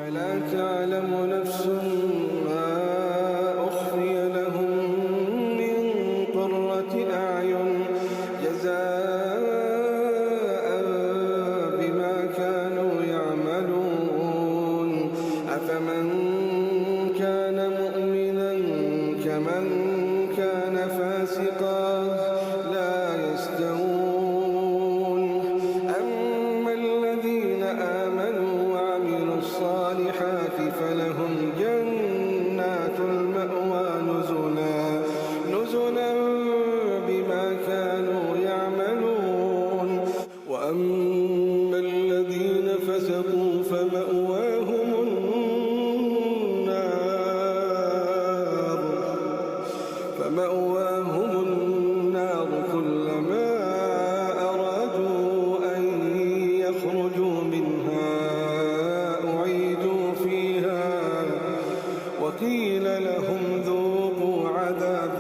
فلا تعلم نفس ما أخفي لهم من قرة أعين جزاء بما كانوا يعملون أفمن كان مؤمنا كمن كان فاسقا لا يستوون أما الذين آمنوا وعملوا الصالحات فلهم جنات المأوى نزلا بما كانوا يعملون وأما الذين فسقوا فمأواهم النار كلما أرادوا أن يخرجوا منها أعيدوا فيها وقيل لهم ذوقوا عذاب